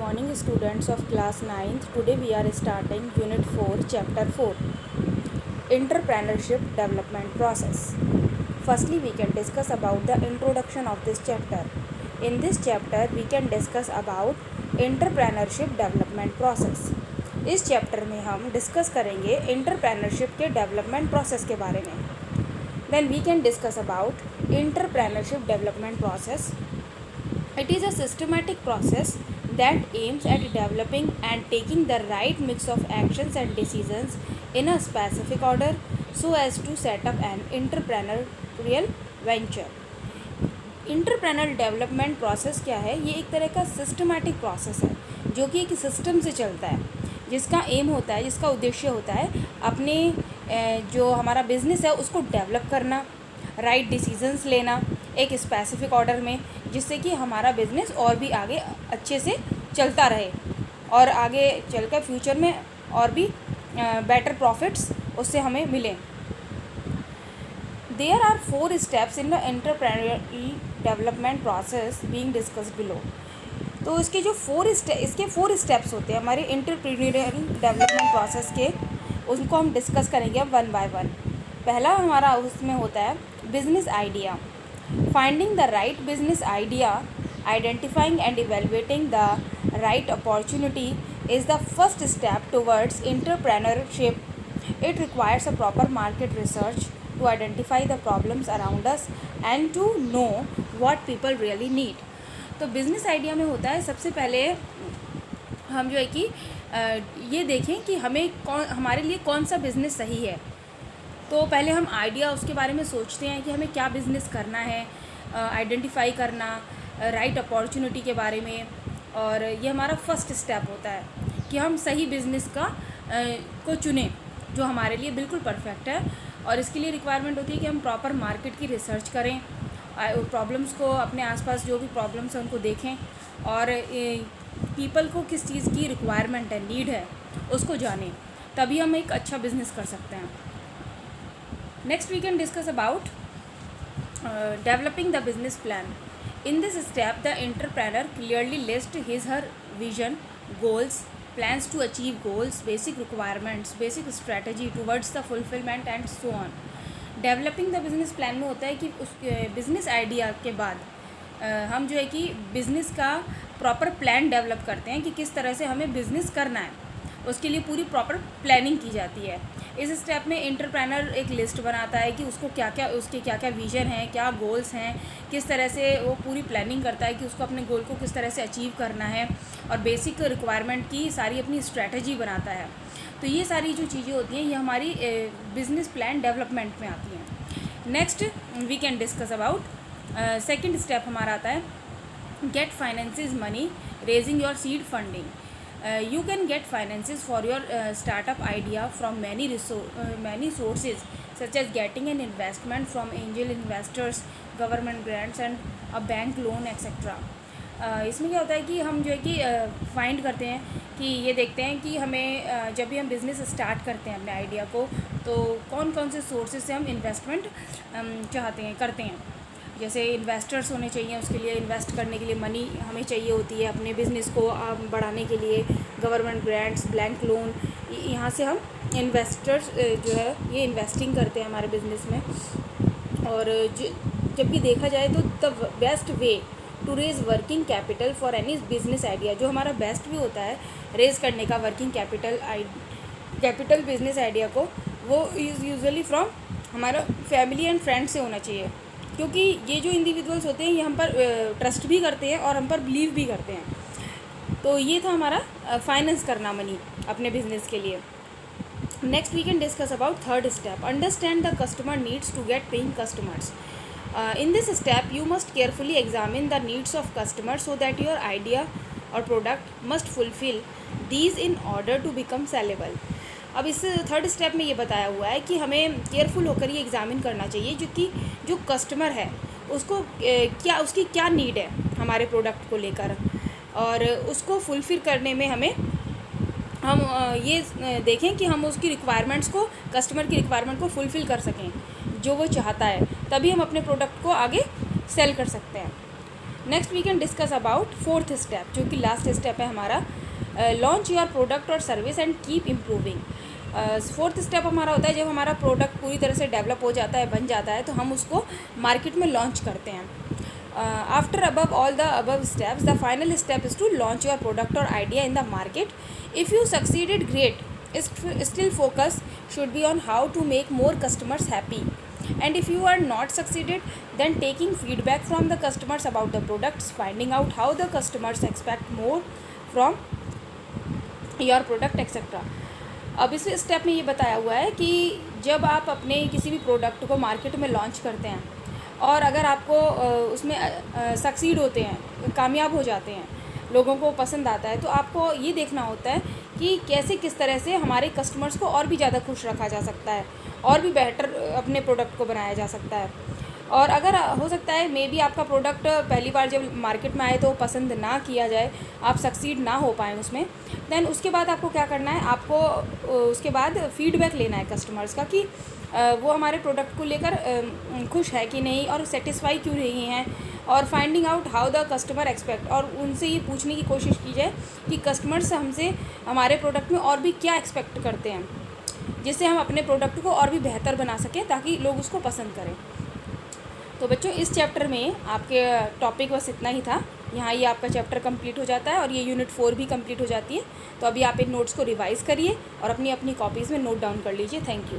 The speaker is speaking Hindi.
morning students of class 9th. Today we are starting unit 4 chapter 4 entrepreneurship development process. Firstly we can discuss about the introduction of this chapter. In this chapter we can discuss about entrepreneurship development process. इस चैप्टर में हम डिस्कस करेंगे एंटरप्रेन्योरशिप के डेवलपमेंट प्रोसेस के बारे में. Then we can discuss about entrepreneurship development process. It is a systematic process that aims at developing and taking the right mix of actions and decisions in a specific order so as to set up an entrepreneurial venture. Entrepreneur development process क्या है? ये एक तरह का सिस्टमैटिक प्रोसेस है जो कि एक सिस्टम से चलता है, जिसका एम होता है, जिसका उद्देश्य होता है अपने जो हमारा बिज़नेस है उसको डेवलप करना, राइट डिसीजंस लेना एक स्पेसिफिक ऑर्डर में, जिससे कि हमारा बिज़नेस और भी आगे अच्छे से चलता रहे और आगे चलकर फ्यूचर में और भी बेटर प्रॉफिट्स उससे हमें मिलें. There are 4 steps in the entrepreneurial development process being discussed below. तो इसके जो 4 स्टेप्स होते हैं हमारे एंटरप्रेन्योरियल डेवलपमेंट प्रोसेस के, उनको हम डिस्कस करेंगे अब वन बाय वन. पहला हमारा उसमें होता है business idea. Finding the right business idea, identifying and evaluating the right opportunity is the first step towards entrepreneurship. It requires a proper market research to identify the problems around us and to know what people really need. तो बिज़नेस आइडिया में होता है सबसे पहले हम जो है कि ये देखें कि हमारे लिए कौन सा बिज़नेस सही है. तो पहले हम आइडिया उसके बारे में सोचते हैं कि हमें क्या बिज़नेस करना है, आइडेंटिफाई करना राइट अपॉर्चुनिटी के बारे में, और ये हमारा फर्स्ट स्टेप होता है कि हम सही बिज़नेस को चुनें जो हमारे लिए बिल्कुल परफेक्ट है. और इसके लिए रिक्वायरमेंट होती है कि हम प्रॉपर मार्केट की रिसर्च करें, प्रॉब्लम्स को, अपने आसपास जो भी प्रॉब्लम्स हैं उनको देखें और पीपल को किस चीज़ की रिक्वायरमेंट है, नीड है, उसको जानें. तभी हम एक अच्छा बिज़नेस कर सकते हैं. Next we can discuss about developing the business plan. In this step the entrepreneur clearly list his her vision, goals, plans to achieve goals, basic requirements, basic strategy towards the fulfillment and so on. Developing the business plan में होता है कि उस बिज़नेस आइडिया के बाद हम जो है कि बिज़नेस का प्रॉपर प्लान डेवलप करते हैं कि किस तरह से हमें बिज़नेस करना है. उसके लिए पूरी प्रॉपर प्लानिंग की जाती है. इस स्टेप में एंटरप्रेन्योर एक लिस्ट बनाता है कि उसके क्या क्या विजन हैं, क्या गोल्स हैं, किस तरह से वो पूरी प्लानिंग करता है कि उसको अपने गोल को किस तरह से अचीव करना है, और बेसिक रिक्वायरमेंट की सारी अपनी स्ट्रैटेजी बनाता है. तो ये सारी जो चीज़ें होती हैं ये हमारी बिज़नेस प्लान डेवलपमेंट में आती हैं. Next we can discuss about second step हमारा आता है get finances money, raising your seed funding. You can get finances for your startup idea from many sources such as getting an investment from angel investors, government grants and a bank loan etc. इसमें क्या होता है कि हम जो है कि फाइंड करते हैं कि ये देखते हैं कि हमें जब भी हम बिज़नेस स्टार्ट करते हैं अपने आइडिया को, तो कौन कौन से सोर्सेज से हम इन्वेस्टमेंट करते हैं. जैसे इन्वेस्टर्स होने चाहिए, उसके लिए इन्वेस्ट करने के लिए मनी हमें चाहिए होती है अपने बिज़नेस को बढ़ाने के लिए. गवर्नमेंट ग्रांट्स, बैंक लोन, यहाँ से हम इन्वेस्टर्स जो है ये इन्वेस्टिंग करते हैं हमारे बिज़नेस में. और जब भी देखा जाए तो the best way to raise working capital for any business idea, जो हमारा बेस्ट भी होता है रेज़ करने का वर्किंग कैपिटल बिज़नेस आइडिया को, वो इज़ यूजुअली फ्रॉम हमारा फैमिली एंड फ्रेंड्स से होना चाहिए, क्योंकि ये जो इंडिविजुअल्स होते हैं ये हम पर ट्रस्ट भी करते हैं और हम पर बिलीव भी करते हैं. तो ये था हमारा फाइनेंस करना मनी अपने बिजनेस के लिए. Next we can discuss about third step understand the customer needs to get paying customers. In this step you must carefully examine the needs of customer so that your idea और product must fulfil these in order to become saleable. अब इस थर्ड स्टेप में ये बताया हुआ है कि हमें केयरफुल होकर ये एग्ज़ामिन करना चाहिए जो कस्टमर है उसको उसकी क्या नीड है हमारे प्रोडक्ट को लेकर, और उसको फुलफ़िल करने में हम ये देखें कि हम उसकी रिक्वायरमेंट्स को, कस्टमर की रिक्वायरमेंट को फुलफ़िल कर सकें जो वो चाहता है, तभी हम अपने प्रोडक्ट को आगे सेल कर सकते हैं. Next we can discuss about fourth step, जो कि लास्ट स्टेप है हमारा, लॉन्च योर प्रोडक्ट और service and keep improving. Fourth step हमारा होता है जब हमारा प्रोडक्ट पूरी तरह से डेवलप हो जाता है, बन जाता है, तो हम उसको मार्केट में लॉन्च करते हैं। After above all the above steps, the final step is to launch your product or idea in the market. If you succeeded, great. Still focus should be on how to make more customers happy. And if you are not succeeded, then taking feedback from the customers about the products, finding out how the customers expect more from your product, etc. अब इस स्टेप में ये बताया हुआ है कि जब आप अपने किसी भी प्रोडक्ट को मार्केट में लॉन्च करते हैं और अगर आपको उसमें सक्सीड होते हैं, कामयाब हो जाते हैं, लोगों को पसंद आता है, तो आपको ये देखना होता है कि कैसे किस तरह से हमारे कस्टमर्स को और भी ज़्यादा खुश रखा जा सकता है और भी बेहतर अपने प्रोडक्ट को बनाया जा सकता है। और अगर हो सकता है मे बी आपका प्रोडक्ट पहली बार जब मार्केट में आए तो पसंद ना किया जाए, आप सक्सीड ना हो पाएँ उसमें, देन उसके बाद आपको क्या करना है, आपको उसके बाद फीडबैक लेना है कस्टमर्स का कि वो हमारे प्रोडक्ट को लेकर खुश है कि नहीं और सेटिस्फाई क्यों नहीं है, और finding out how the customer expect, और उनसे ये पूछने की कोशिश की जाए कि कस्टमर्स हमसे हमारे प्रोडक्ट में और भी क्या एक्सपेक्ट करते हैं, जिससे हम अपने प्रोडक्ट को और भी बेहतर बना सकें ताकि लोग उसको पसंद करें। तो बच्चों इस चैप्टर में आपके टॉपिक बस इतना ही था। यहाँ ये आपका चैप्टर कंप्लीट हो जाता है और ये यूनिट 4 भी कंप्लीट हो जाती है। तो अभी आप इन नोट्स को रिवाइज़ करिए और अपनी अपनी कॉपीज़ में नोट डाउन कर लीजिए। Thank you.